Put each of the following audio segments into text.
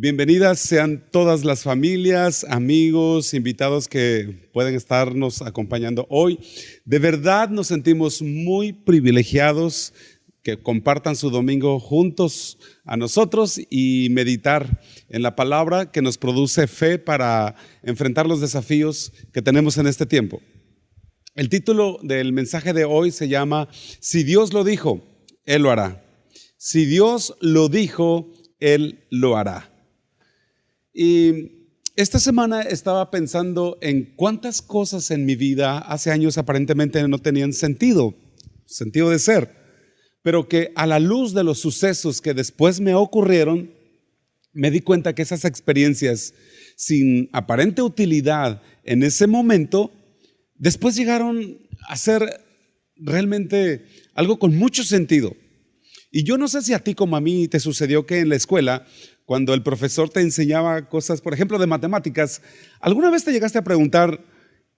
Bienvenidas sean todas las familias, amigos, invitados que pueden estarnos acompañando hoy. De verdad nos sentimos muy privilegiados que compartan su domingo juntos a nosotros y meditar en la palabra que nos produce fe para enfrentar los desafíos que tenemos en este tiempo. El título del mensaje de hoy se llama Si Dios lo dijo, Él lo hará. Si Dios lo dijo, Él lo hará. Y esta semana estaba pensando en cuántas cosas en mi vida hace años aparentemente no tenían sentido de ser, pero que a la luz de los sucesos que después me ocurrieron, me di cuenta que esas experiencias sin aparente utilidad en ese momento, después llegaron a ser realmente algo con mucho sentido. Y yo no sé si a ti como a mí te sucedió que en la escuela, cuando el profesor te enseñaba cosas, por ejemplo, de matemáticas, ¿alguna vez te llegaste a preguntar,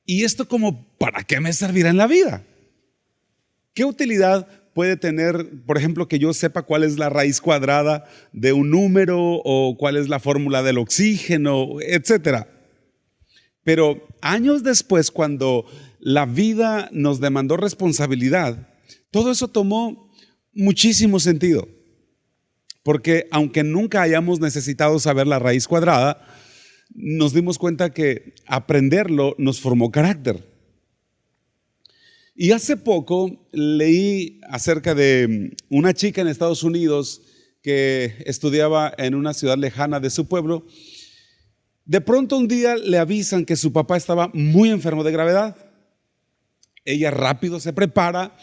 ¿y esto como para qué me servirá en la vida? ¿Qué utilidad puede tener, por ejemplo, que yo sepa cuál es la raíz cuadrada de un número o cuál es la fórmula del oxígeno, etcétera? Pero años después, cuando la vida nos demandó responsabilidad, todo eso tomó muchísimo sentido. Porque aunque nunca hayamos necesitado saber la raíz cuadrada, nos dimos cuenta que aprenderlo nos formó carácter. Y hace poco leí acerca de una chica en Estados Unidos que estudiaba en una ciudad lejana de su pueblo. De pronto un día le avisan que su papá estaba muy enfermo de gravedad. Ella rápido se prepara,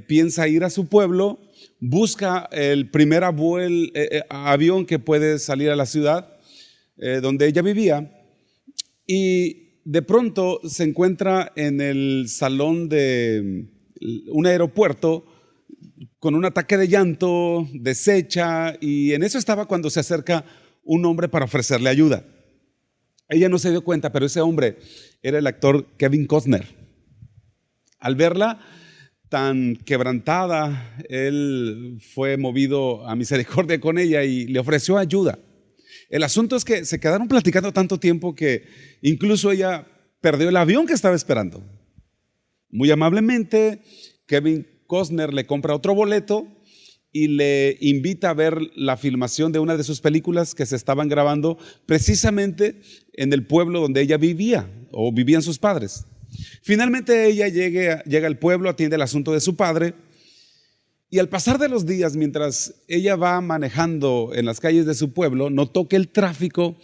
piensa ir a su pueblo, busca el primer avión que puede salir a la ciudad donde ella vivía, y de pronto se encuentra en el salón de un aeropuerto con un ataque de llanto, deshecha, y en eso estaba cuando se acerca un hombre para ofrecerle ayuda. Ella no se dio cuenta, pero ese hombre era el actor Kevin Costner. Al verla tan quebrantada, él fue movido a misericordia con ella y le ofreció ayuda. El asunto es que se quedaron platicando tanto tiempo que incluso ella perdió el avión que estaba esperando. Muy amablemente, Kevin Costner le compra otro boleto y le invita a ver la filmación de una de sus películas que se estaban grabando precisamente en el pueblo donde ella vivía o vivían sus padres. Finalmente ella llega al pueblo, atiende el asunto de su padre, y al pasar de los días, mientras ella va manejando en las calles de su pueblo, notó que el tráfico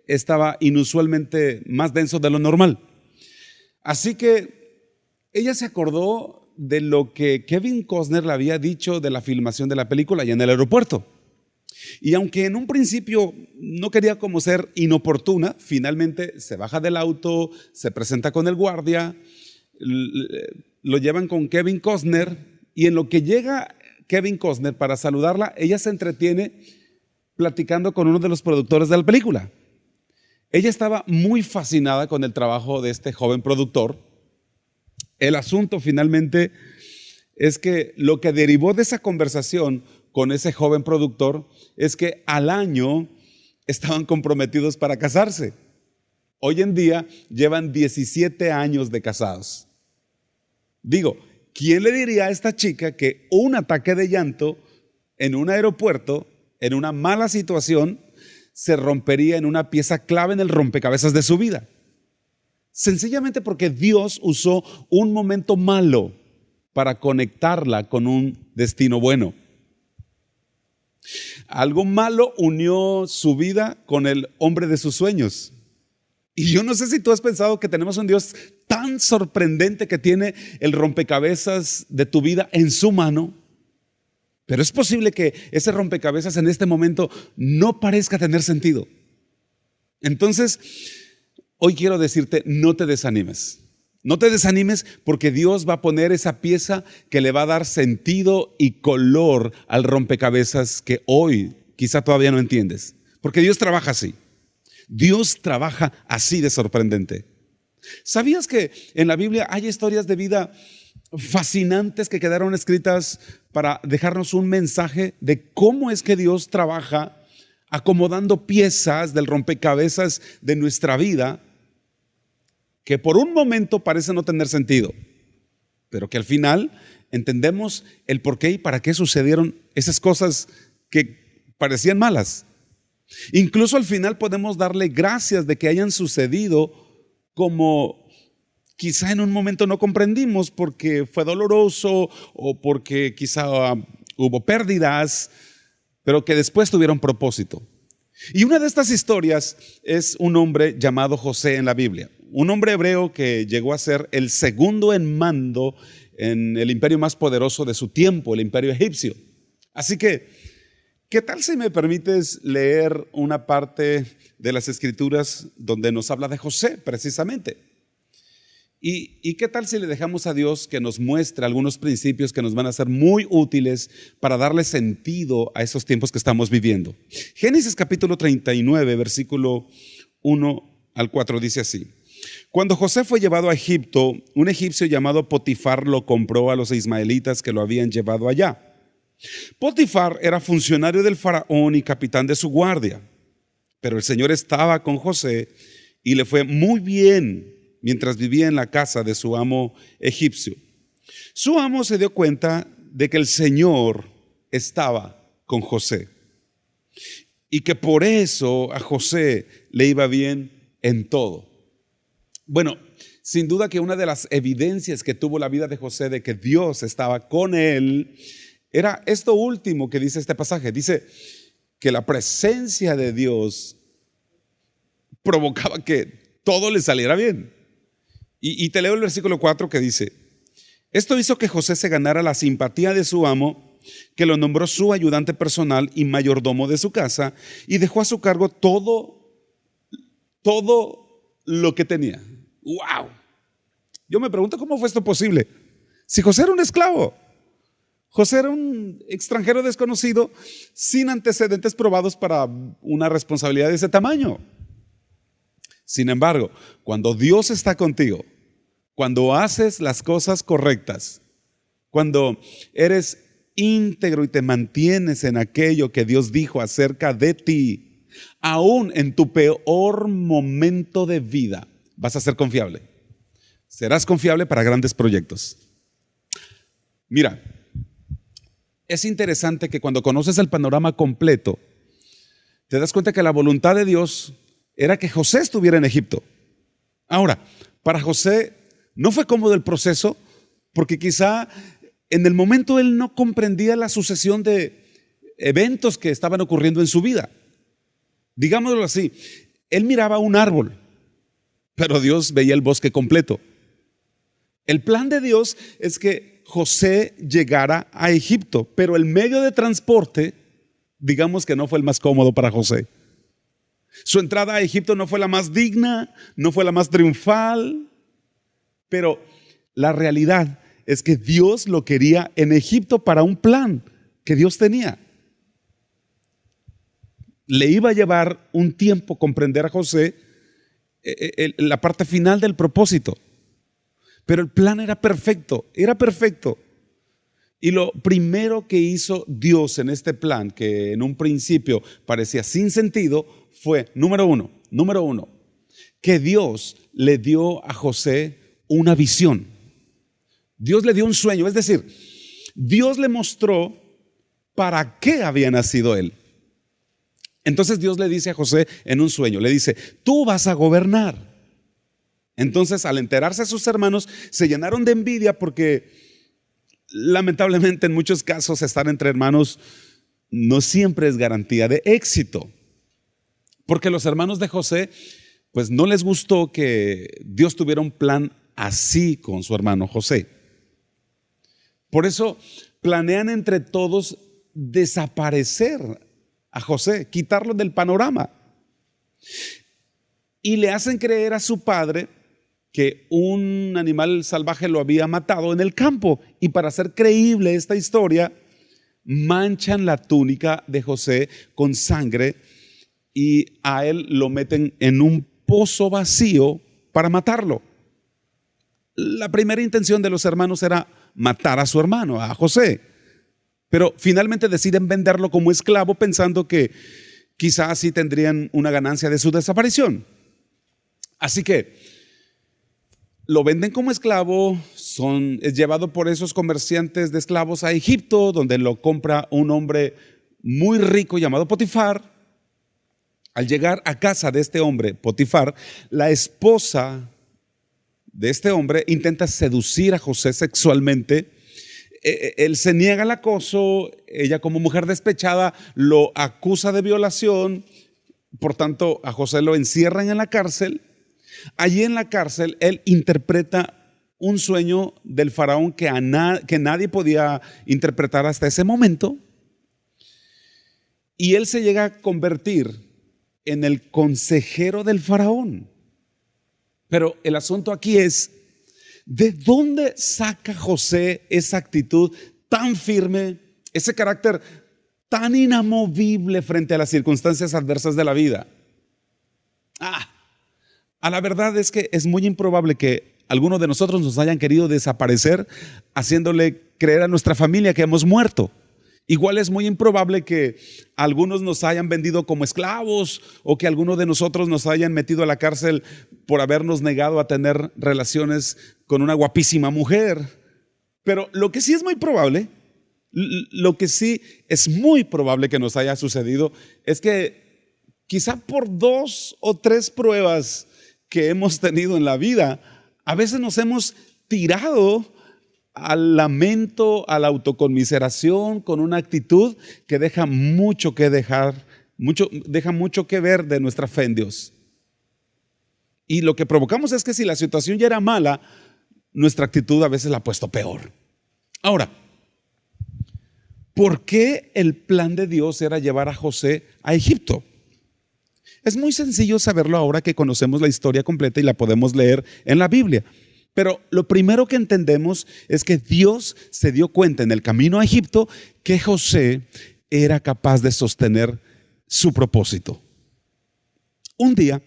estaba inusualmente más denso de lo normal. Así que ella se acordó de lo que Kevin Costner le había dicho de la filmación de la película allá en el aeropuerto. Y aunque en un principio no quería como ser inoportuna, finalmente se baja del auto, se presenta con el guardia, lo llevan con Kevin Costner, y en lo que llega Kevin Costner para saludarla, ella se entretiene platicando con uno de los productores de la película. Ella estaba muy fascinada con el trabajo de este joven productor. El asunto finalmente es que lo que derivó de esa conversación con ese joven productor es que al año estaban comprometidos para casarse. Hoy en día llevan 17 años de casados. Digo, ¿quién le diría a esta chica que un ataque de llanto en un aeropuerto, en una mala situación, se rompería en una pieza clave en el rompecabezas de su vida? Sencillamente porque Dios usó un momento malo para conectarla con un destino bueno. Algo malo unió su vida con el hombre de sus sueños. Y yo no sé si tú has pensado que tenemos un Dios tan sorprendente que tiene el rompecabezas de tu vida en su mano, pero es posible que ese rompecabezas en este momento no parezca tener sentido. Entonces, hoy quiero decirte, no te desanimes. No te desanimes porque Dios va a poner esa pieza que le va a dar sentido y color al rompecabezas que hoy quizá todavía no entiendes. Porque Dios trabaja así. Dios trabaja así de sorprendente. ¿Sabías que en la Biblia hay historias de vida fascinantes que quedaron escritas para dejarnos un mensaje de cómo es que Dios trabaja acomodando piezas del rompecabezas de nuestra vida que por un momento parece no tener sentido, pero que al final entendemos el por qué y para qué sucedieron esas cosas que parecían malas. Incluso al final podemos darle gracias de que hayan sucedido como quizá en un momento no comprendimos porque fue doloroso o porque quizá hubo pérdidas, pero que después tuvieron propósito. Y una de estas historias es un hombre llamado José en la Biblia, un hombre hebreo que llegó a ser el segundo en mando en el imperio más poderoso de su tiempo, el imperio egipcio. Así que, ¿qué tal si me permites leer una parte de las escrituras donde nos habla de José precisamente? ¿Y qué tal si le dejamos a Dios que nos muestre algunos principios que nos van a ser muy útiles para darle sentido a esos tiempos que estamos viviendo? Génesis capítulo 39, versículo 1 al 4 dice así: Cuando José fue llevado a Egipto, un egipcio llamado Potifar lo compró a los ismaelitas que lo habían llevado allá. Potifar era funcionario del faraón y capitán de su guardia, pero el Señor estaba con José y le fue muy bien mientras vivía en la casa de su amo egipcio. Su amo se dio cuenta de que el Señor estaba con José y que por eso a José le iba bien en todo. Bueno, sin duda que una de las evidencias que tuvo la vida de José de que Dios estaba con él era esto último que dice este pasaje. Dice que la presencia de Dios provocaba que todo le saliera bien. Y te leo el versículo 4 que dice: Esto hizo que José se ganara la simpatía de su amo, que lo nombró su ayudante personal y mayordomo de su casa, y dejó a su cargo todo lo que tenía. ¡Wow! Yo me pregunto cómo fue esto posible. Si José era un esclavo, José era un extranjero desconocido, sin antecedentes probados para una responsabilidad de ese tamaño. Sin embargo, cuando Dios está contigo, cuando haces las cosas correctas, cuando eres íntegro y te mantienes en aquello que Dios dijo acerca de ti, aún en tu peor momento de vida, vas a ser confiable. Serás confiable para grandes proyectos. Mira, es interesante que cuando conoces el panorama completo, te das cuenta que la voluntad de Dios era que José estuviera en Egipto. Ahora, para José no fue cómodo el proceso, porque quizá en el momento él no comprendía la sucesión de eventos que estaban ocurriendo en su vida. Digámoslo así, él miraba un árbol, pero Dios veía el bosque completo. El plan de Dios es que José llegara a Egipto, pero el medio de transporte, digamos que no fue el más cómodo para José. Su entrada a Egipto no fue la más digna, no fue la más triunfal, pero la realidad es que Dios lo quería en Egipto para un plan que Dios tenía. Le iba a llevar un tiempo comprender a José la parte final del propósito, pero el plan era perfecto, era perfecto. Y lo primero que hizo Dios en este plan, que en un principio parecía sin sentido, fue, número uno, que Dios le dio a José una visión. Dios le dio un sueño, es decir, Dios le mostró para qué había nacido él. Entonces Dios le dice a José en un sueño, le dice: tú vas a gobernar. Entonces, al enterarse sus hermanos, se llenaron de envidia porque lamentablemente en muchos casos estar entre hermanos no siempre es garantía de éxito. Porque los hermanos de José, pues no les gustó que Dios tuviera un plan así con su hermano José. Por eso planean entre todos desaparecer a José, quitarlo del panorama. Y le hacen creer a su padre que un animal salvaje lo había matado en el campo. Y para hacer creíble esta historia, manchan la túnica de José con sangre y a él lo meten en un pozo vacío para matarlo. La primera intención de los hermanos era matar a su hermano, a José, pero finalmente deciden venderlo como esclavo pensando que quizás así tendrían una ganancia de su desaparición. Así que lo venden como esclavo, es llevado por esos comerciantes de esclavos a Egipto, donde lo compra un hombre muy rico llamado Potifar. Al llegar a casa de este hombre, Potifar, la esposa de este hombre intenta seducir a José sexualmente. Él se niega al acoso, ella como mujer despechada lo acusa de violación, por tanto a José lo encierran en la cárcel. Allí en la cárcel él interpreta un sueño del faraón que nadie podía interpretar hasta ese momento, y él se llega a convertir en el consejero del faraón. Pero el asunto aquí es, ¿de dónde saca José esa actitud tan firme, ese carácter tan inamovible frente a las circunstancias adversas de la vida? A la verdad es que es muy improbable que algunos de nosotros nos hayan querido desaparecer haciéndole creer a nuestra familia que hemos muerto. Igual es muy improbable que algunos nos hayan vendido como esclavos o que algunos de nosotros nos hayan metido a la cárcel por habernos negado a tener relaciones con una guapísima mujer. Pero lo que sí es muy probable, que nos haya sucedido es que quizá por 2 o 3 pruebas que hemos tenido en la vida, a veces nos hemos tirado al lamento, a la autoconmiseración, con una actitud que deja mucho que ver de nuestra fe en Dios. Y lo que provocamos es que si la situación ya era mala, nuestra actitud a veces la ha puesto peor. Ahora, ¿por qué el plan de Dios era llevar a José a Egipto? Es muy sencillo saberlo ahora que conocemos la historia completa y la podemos leer en la Biblia. Pero lo primero que entendemos es que Dios se dio cuenta en el camino a Egipto que José era capaz de sostener su propósito. Un día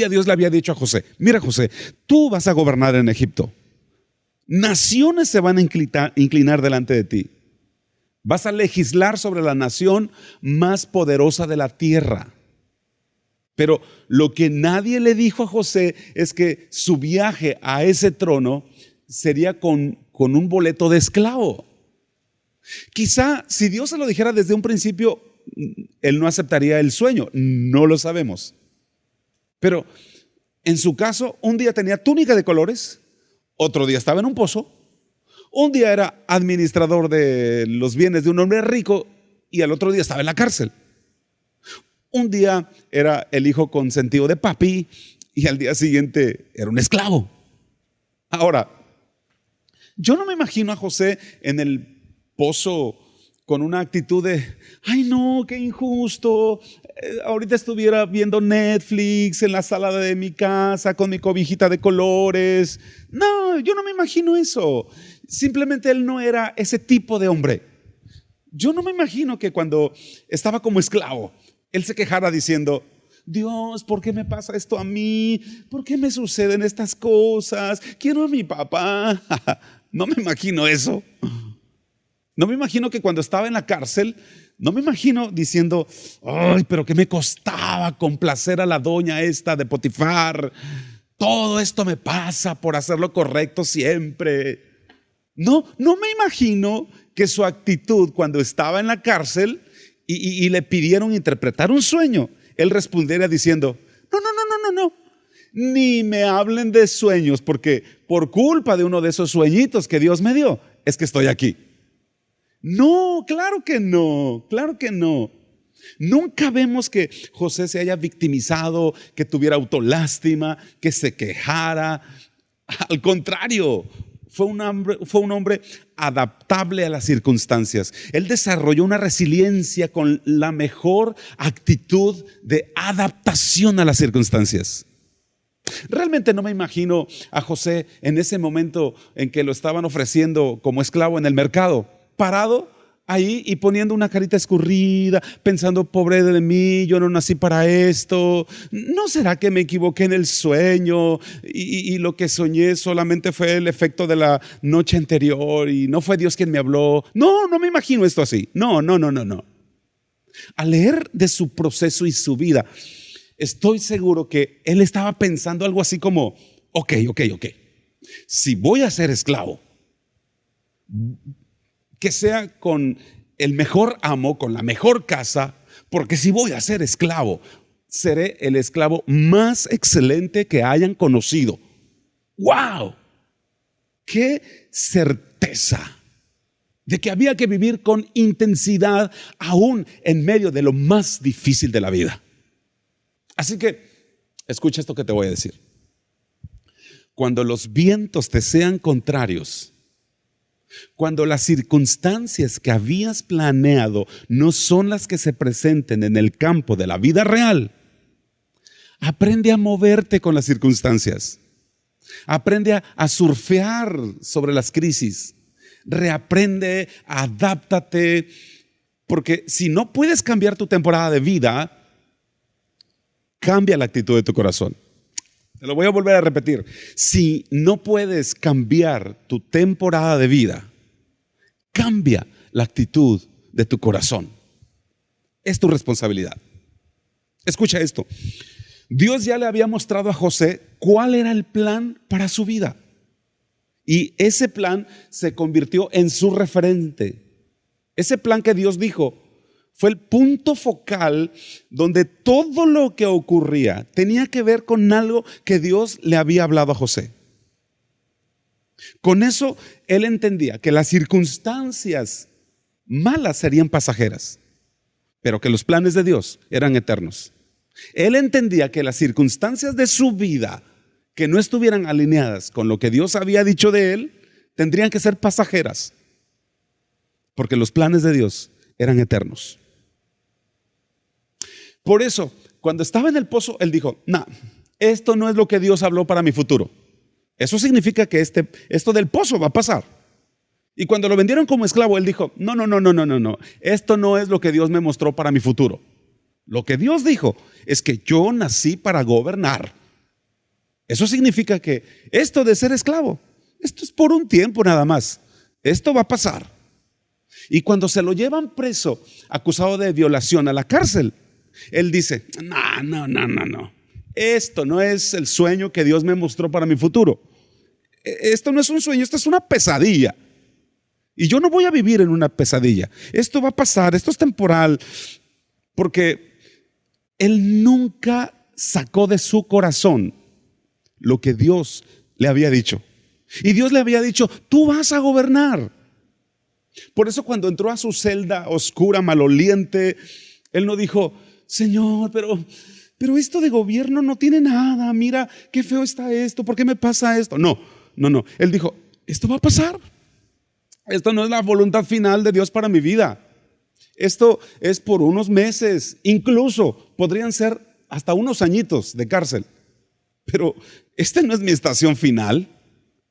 Dios le había dicho a José: mira, José, tú vas a gobernar en Egipto. Naciones se van a inclinar delante de ti. Vas a legislar sobre la nación más poderosa de la tierra. Pero lo que nadie le dijo a José es que su viaje a ese trono sería con un boleto de esclavo. Quizá si Dios se lo dijera desde un principio, él no aceptaría el sueño, no lo sabemos. Pero en su caso, un día tenía túnica de colores, otro día estaba en un pozo, un día era administrador de los bienes de un hombre rico y al otro día estaba en la cárcel. Un día era el hijo consentido de papi y al día siguiente era un esclavo. Ahora, yo no me imagino a José en el pozo con una actitud de: ay no, qué injusto, ahorita estuviera viendo Netflix en la sala de mi casa con mi cobijita de colores. No, yo no me imagino eso. Simplemente él no era ese tipo de hombre. Yo no me imagino que cuando estaba como esclavo él se quejara diciendo: Dios, ¿por qué me pasa esto a mí? ¿Por qué me suceden estas cosas? Quiero a mi papá. No me imagino eso. No me imagino que cuando estaba en la cárcel, no me imagino diciendo: ay, pero qué me costaba complacer a la doña esta de Potifar. Todo esto me pasa por hacer lo correcto siempre. No me imagino que su actitud cuando estaba en la cárcel y le pidieron interpretar un sueño, él respondiera diciendo: no, ni me hablen de sueños, porque por culpa de uno de esos sueñitos que Dios me dio, es que estoy aquí. No, claro que no. Nunca vemos que José se haya victimizado, que tuviera autolástima, que se quejara. Al contrario, fue un hombre adaptable a las circunstancias. Él desarrolló una resiliencia con la mejor actitud de adaptación a las circunstancias. Realmente no me imagino a José en ese momento en que lo estaban ofreciendo como esclavo en el mercado, parado ahí y poniendo una carita escurrida, pensando: pobre de mí, yo no nací para esto. ¿No será que me equivoqué en el sueño y lo que soñé solamente fue el efecto de la noche anterior y no fue Dios quien me habló? No me imagino esto así. No. Al leer de su proceso y su vida, estoy seguro que él estaba pensando algo así como, ok. Si voy a ser esclavo, que sea con el mejor amo, con la mejor casa, porque si voy a ser esclavo, seré el esclavo más excelente que hayan conocido. ¡Wow! ¡Qué certeza! De que había que vivir con intensidad aún en medio de lo más difícil de la vida. Así que, escucha esto que te voy a decir. Cuando los vientos te sean contrarios, cuando las circunstancias que habías planeado no son las que se presenten en el campo de la vida real, aprende a moverte con las circunstancias. Aprende a surfear sobre las crisis. Reaprende, adáptate, porque si no puedes cambiar tu temporada de vida, cambia la actitud de tu corazón. Te lo voy a volver a repetir. Si no puedes cambiar tu temporada de vida, cambia la actitud de tu corazón. Es tu responsabilidad. Escucha esto. Dios ya le había mostrado a José cuál era el plan para su vida. Y ese plan se convirtió en su referente. Ese plan que Dios dijo fue el punto focal donde todo lo que ocurría tenía que ver con algo que Dios le había hablado a José. Con eso él entendía que las circunstancias malas serían pasajeras, pero que los planes de Dios eran eternos. Él entendía que las circunstancias de su vida que no estuvieran alineadas con lo que Dios había dicho de él, tendrían que ser pasajeras, porque los planes de Dios eran eternos. Por eso, cuando estaba en el pozo, él dijo, no, esto no es lo que Dios habló para mi futuro. Eso significa que esto del pozo va a pasar. Y cuando lo vendieron como esclavo, él dijo, no, esto no es lo que Dios me mostró para mi futuro. Lo que Dios dijo es que yo nací para gobernar. Eso significa que esto de ser esclavo, esto es por un tiempo nada más. Esto va a pasar. Y cuando se lo llevan preso, acusado de violación a la cárcel, él dice, no. Esto no es el sueño que Dios me mostró para mi futuro. Esto no es un sueño, esto es una pesadilla. Y yo no voy a vivir en una pesadilla. Esto va a pasar, esto es temporal. Porque él nunca sacó de su corazón lo que Dios le había dicho. Y Dios le había dicho, tú vas a gobernar. Por eso cuando entró a su celda oscura, maloliente, él no dijo, Señor, pero esto de gobierno no tiene nada. Mira qué feo está esto, ¿por qué me pasa esto? No. Él dijo, esto va a pasar. Esto no es la voluntad final de Dios para mi vida. Esto es por unos meses, incluso podrían ser hasta unos añitos de cárcel. Pero esta no es mi estación final,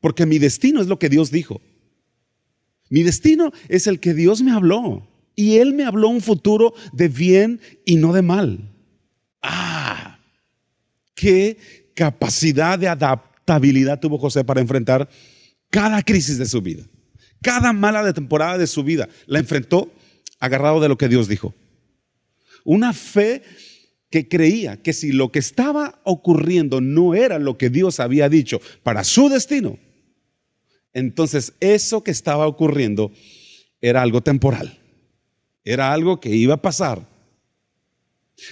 porque mi destino es lo que Dios dijo. Mi destino es el que Dios me habló. Y Él me habló un futuro de bien y no de mal. Qué capacidad de adaptabilidad tuvo José para enfrentar cada crisis de su vida. Cada mala temporada de su vida la enfrentó agarrado de lo que Dios dijo. Una fe que creía que si lo que estaba ocurriendo no era lo que Dios había dicho para su destino, entonces eso que estaba ocurriendo era algo temporal. Era algo que iba a pasar.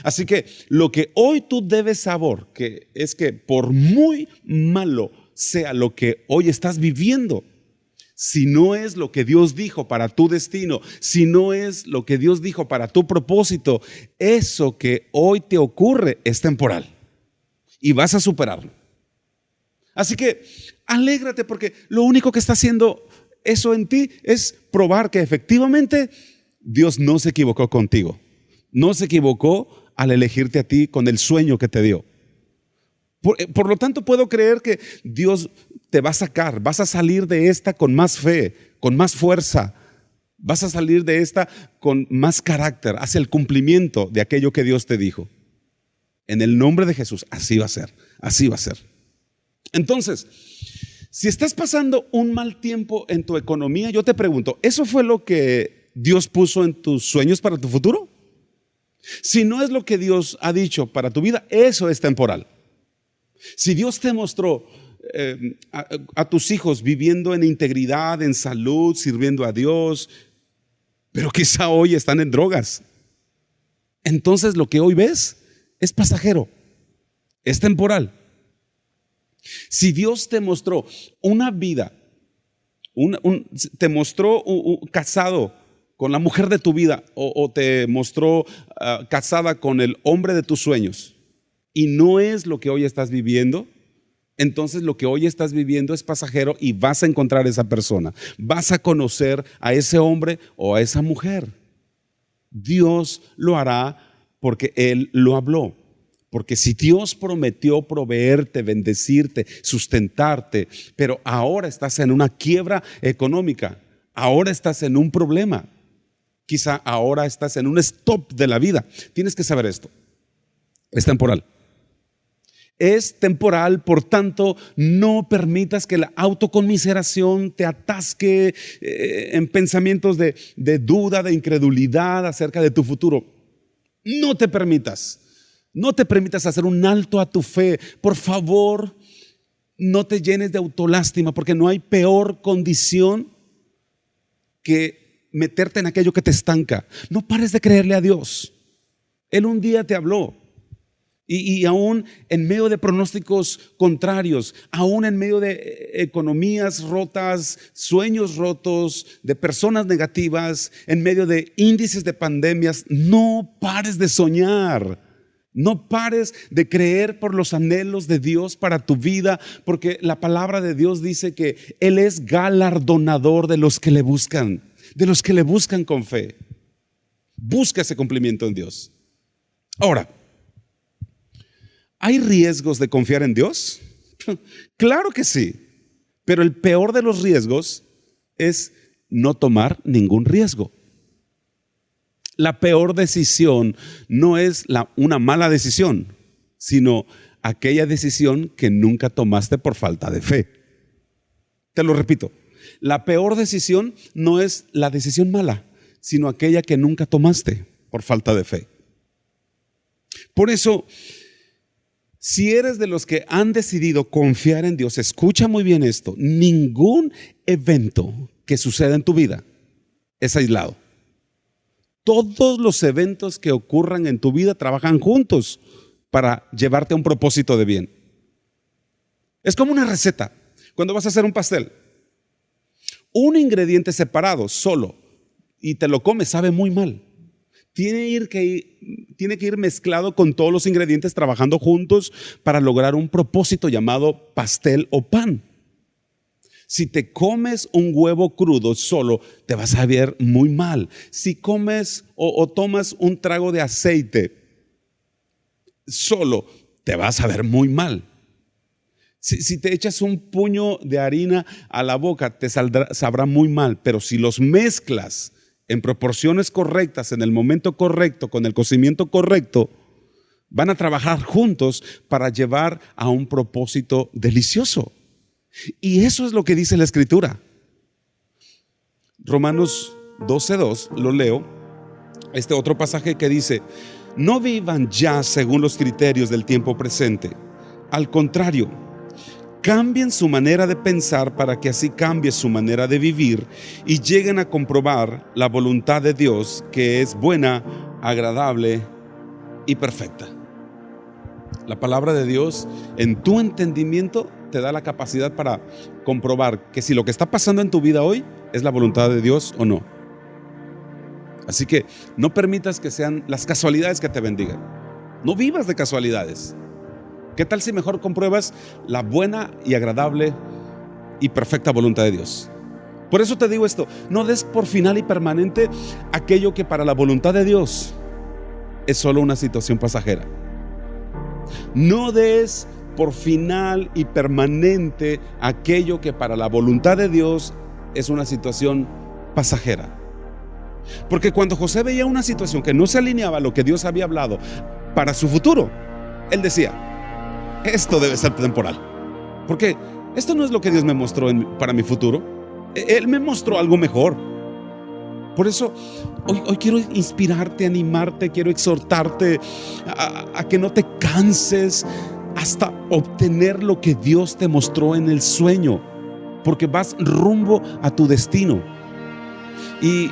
Así que lo que hoy tú debes saber que es que por muy malo sea lo que hoy estás viviendo, si no es lo que Dios dijo para tu destino, si no es lo que Dios dijo para tu propósito, eso que hoy te ocurre es temporal y vas a superarlo. Así que alégrate, porque lo único que está haciendo eso en ti es probar que efectivamente Dios no se equivocó contigo. No se equivocó al elegirte a ti con el sueño que te dio. Por lo tanto, puedo creer que Dios te va a sacar, vas a salir de esta con más fe, con más fuerza. Vas a salir de esta con más carácter hacia el cumplimiento de aquello que Dios te dijo. En el nombre de Jesús, así va a ser, así va a ser. Entonces, si estás pasando un mal tiempo en tu economía, yo te pregunto, ¿eso fue lo que Dios puso en tus sueños para tu futuro? Si no es lo que Dios ha dicho para tu vida, eso es temporal. Si Dios te mostró a tus hijos viviendo en integridad, en salud, sirviendo a Dios, pero quizá hoy están en drogas, entonces lo que hoy ves es pasajero, es temporal. Si Dios te mostró una vida, te mostró casado con la mujer de tu vida, o te mostró casada con el hombre de tus sueños, y no es lo que hoy estás viviendo, entonces lo que hoy estás viviendo es pasajero y vas a encontrar a esa persona, vas a conocer a ese hombre o a esa mujer. Dios lo hará porque Él lo habló. Porque si Dios prometió proveerte, bendecirte, sustentarte, pero ahora estás en una quiebra económica, ahora estás en un problema, quizá ahora estás en un stop de la vida, tienes que saber esto, es temporal. Es temporal, por tanto, no permitas que la autoconmiseración te atasque en pensamientos de duda, de incredulidad acerca de tu futuro. No te permitas hacer un alto a tu fe. Por favor, no te llenes de autolástima, porque no hay peor condición que meterte en aquello que te estanca. No pares de creerle a Dios. Él un día te habló. Y aún en medio de pronósticos contrarios, aún en medio de economías rotas, sueños rotos, de personas negativas, en medio de índices de pandemias, no pares de soñar. No pares de creer por los anhelos de Dios para tu vida, porque la palabra de Dios dice que Él es galardonador de los que le buscan con fe. Busca ese cumplimiento en Dios. Ahora, ¿hay riesgos de confiar en Dios? Claro que sí, pero el peor de los riesgos es no tomar ningún riesgo. La peor decisión no es una mala decisión, sino aquella decisión que nunca tomaste por falta de fe. Te lo repito, la peor decisión no es la decisión mala, sino aquella que nunca tomaste por falta de fe. Por eso, si eres de los que han decidido confiar en Dios, escucha muy bien esto: ningún evento que suceda en tu vida es aislado. Todos los eventos que ocurran en tu vida trabajan juntos para llevarte a un propósito de bien. Es como una receta. Cuando vas a hacer un pastel, un ingrediente separado, solo, y te lo comes, sabe muy mal. Tiene que ir mezclado con todos los ingredientes, trabajando juntos para lograr un propósito llamado pastel o pan. Si te comes un huevo crudo solo, te vas a ver muy mal. Si comes o tomas un trago de aceite solo, te vas a ver muy mal. Si te echas un puño de harina a la boca, te sabrá muy mal. Pero si los mezclas en proporciones correctas, en el momento correcto, con el cocimiento correcto, van a trabajar juntos para llevar a un propósito delicioso. Y eso es lo que dice la Escritura. Romanos 12:2, lo leo, este otro pasaje que dice: no vivan ya según los criterios del tiempo presente. Al contrario, cambien su manera de pensar para que así cambie su manera de vivir y lleguen a comprobar la voluntad de Dios, que es buena, agradable y perfecta. La palabra de Dios, en tu entendimiento, te da la capacidad para comprobar que si lo que está pasando en tu vida hoy es la voluntad de Dios o no. Así que no permitas que sean las casualidades que te bendigan. No vivas de casualidades. ¿Qué tal si mejor compruebas la buena y agradable y perfecta voluntad de Dios? Por eso te digo esto: no des por final y permanente aquello que para la voluntad de Dios es solo una situación pasajera. No des por final y permanente aquello que para la voluntad de Dios es una situación pasajera. Porque cuando José veía una situación que no se alineaba a lo que Dios había hablado para su futuro, él decía: esto debe ser temporal, porque esto no es lo que Dios me mostró para mi futuro. Él me mostró algo mejor. Por eso hoy quiero inspirarte, animarte, quiero exhortarte a que no te canses hasta obtener lo que Dios te mostró en el sueño, porque vas rumbo a tu destino. Y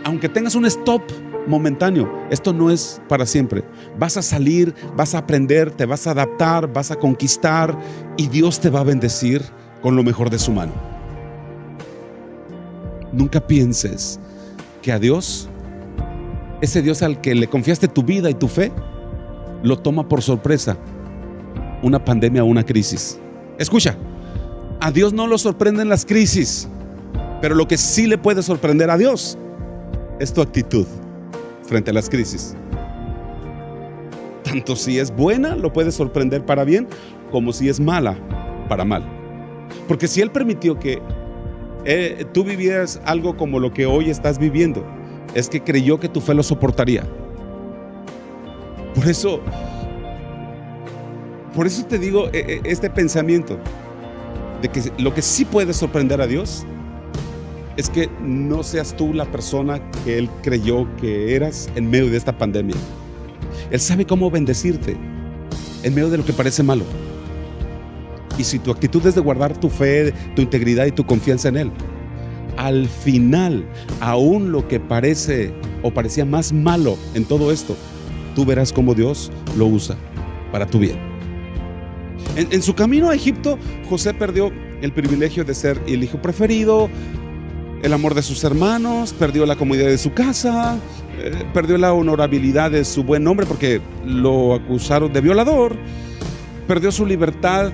aunque tengas un stop momentáneo, esto no es para siempre. Vas a salir, vas a aprender, te vas a adaptar, vas a conquistar, y Dios te va a bendecir con lo mejor de su mano. Nunca pienses que a Dios, ese Dios al que le confiaste tu vida y tu fe, lo toma por sorpresa una pandemia o una crisis. Escucha, a Dios no lo sorprenden las crisis, pero lo que sí le puede sorprender a Dios es tu actitud frente a las crisis. Tanto si es buena, lo puede sorprender para bien, como si es mala, para mal. Porque si Él permitió que tú vivieras algo como lo que hoy estás viviendo, es que creyó que tu fe lo soportaría. Por eso te digo este pensamiento de que lo que sí puede sorprender a Dios es que no seas tú la persona que Él creyó que eras en medio de esta pandemia. Él sabe cómo bendecirte en medio de lo que parece malo. Y si tu actitud es de guardar tu fe, tu integridad y tu confianza en Él, al final, aún lo que parece o parecía más malo en todo esto, tú verás cómo Dios lo usa para tu bien. En su camino a Egipto, José perdió el privilegio de ser el hijo preferido, el amor de sus hermanos, perdió la comodidad de su casa, perdió la honorabilidad de su buen nombre porque lo acusaron de violador, perdió su libertad,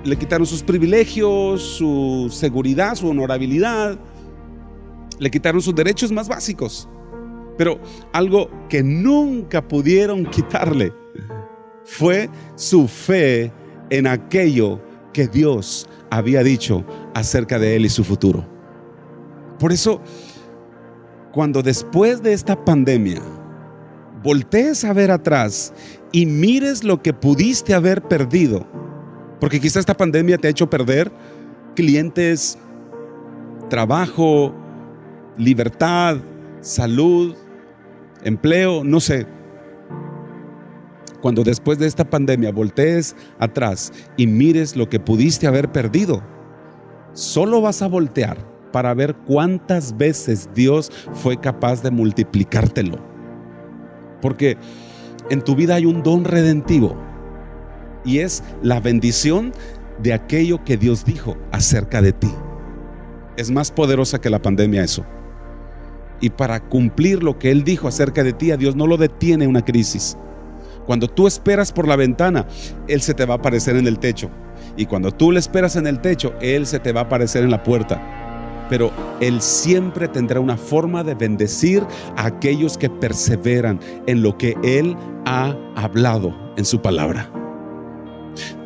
le quitaron sus privilegios, su seguridad, su honorabilidad, le quitaron sus derechos más básicos. Pero algo que nunca pudieron quitarle fue su fe en aquello que Dios había dicho acerca de él y su futuro. Por eso, cuando después de esta pandemia voltees a ver atrás y mires lo que pudiste haber perdido, porque quizá esta pandemia te ha hecho perder clientes, trabajo, libertad, salud, empleo, no sé. Cuando después de esta pandemia voltees atrás y mires lo que pudiste haber perdido, solo vas a voltear para ver cuántas veces Dios fue capaz de multiplicártelo. Porque en tu vida hay un don redentivo y es la bendición de aquello que Dios dijo acerca de ti. Es más poderosa que la pandemia eso. Y para cumplir lo que Él dijo acerca de ti, a Dios no lo detiene una crisis. Cuando tú esperas por la ventana, Él se te va a aparecer en el techo. Y cuando tú le esperas en el techo, Él se te va a aparecer en la puerta. Pero Él siempre tendrá una forma de bendecir a aquellos que perseveran en lo que Él ha hablado en su palabra.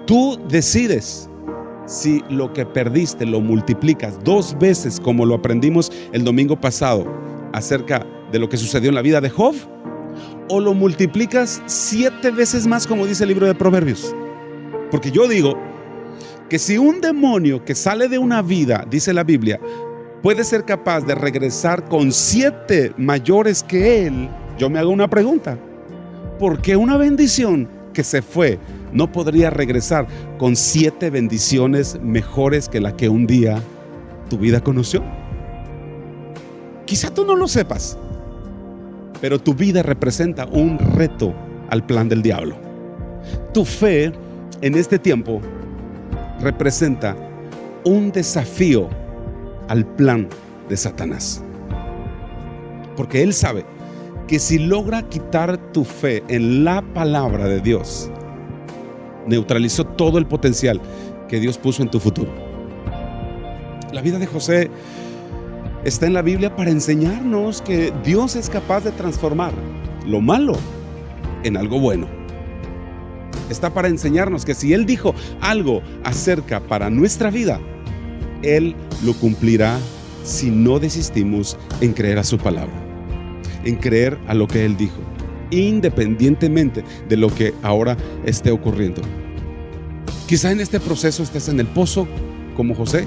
Tú decides si lo que perdiste lo multiplicas 2 veces, como lo aprendimos el domingo pasado acerca de lo que sucedió en la vida de Job, o lo multiplicas 7 veces más, como dice el libro de Proverbios. Porque yo digo que si un demonio que sale de una vida, dice la Biblia, puede ser capaz de regresar con 7 mayores que él, yo me hago una pregunta: ¿por qué una bendición que se fue no podría regresar con 7 bendiciones mejores que la que un día tu vida conoció? Quizá tú no lo sepas, pero tu vida representa un reto al plan del diablo. Tu fe en este tiempo representa un desafío al plan de Satanás. Porque él sabe que si logra quitar tu fe en la palabra de Dios, neutralizó todo el potencial que Dios puso en tu futuro. La vida de José está en la Biblia para enseñarnos que Dios es capaz de transformar lo malo en algo bueno. Está para enseñarnos que si Él dijo algo acerca para nuestra vida, Él lo cumplirá si no desistimos en creer a su palabra, en creer a lo que Él dijo, independientemente de lo que ahora esté ocurriendo. Quizá en este proceso estés en el pozo como José,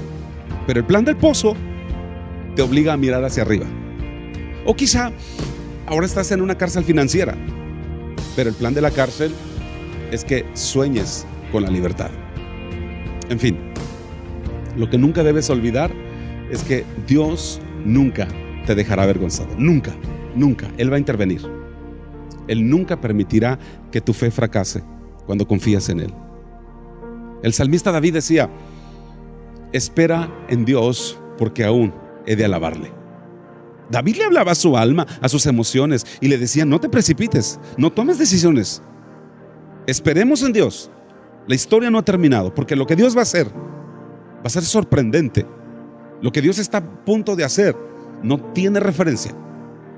pero el plan del pozo te obliga a mirar hacia arriba. O quizá ahora estás en una cárcel financiera, pero el plan de la cárcel es que sueñes con la libertad. En fin, lo que nunca debes olvidar es que Dios nunca te dejará avergonzado. Nunca, nunca. Él va a intervenir. Él nunca permitirá que tu fe fracase cuando confías en Él. El salmista David decía: espera en Dios, porque aún he de alabarle. David le hablaba a su alma, a sus emociones, y le decía: no te precipites, no tomes decisiones. Esperemos en Dios. La historia no ha terminado, porque lo que Dios va a ser sorprendente. Lo que Dios está a punto de hacer no tiene referencia.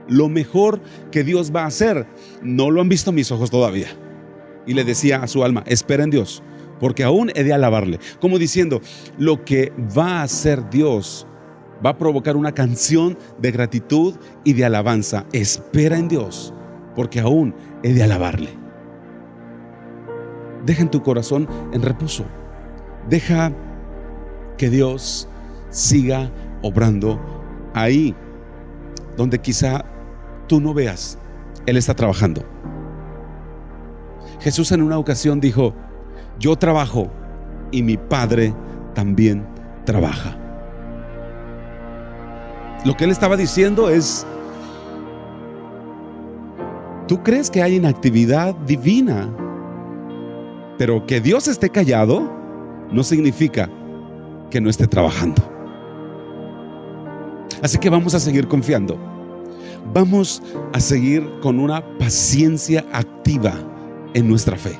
Lo mejor que Dios va a hacer no lo han visto mis ojos todavía. Y le decía a su alma: espera en Dios, porque aún he de alabarle. Como diciendo, lo que va a hacer Dios va a provocar una canción de gratitud y de alabanza. Espera en Dios, porque aún he de alabarle. Deja en tu corazón en reposo. Deja que Dios siga obrando ahí donde quizá tú no veas. Él está trabajando. Jesús en una ocasión dijo: yo trabajo y mi Padre también trabaja. Lo que él estaba diciendo es: tú crees que hay inactividad divina, pero que Dios esté callado no significa que no esté trabajando. Así que vamos a seguir confiando. Vamos a seguir con una paciencia activa en nuestra fe.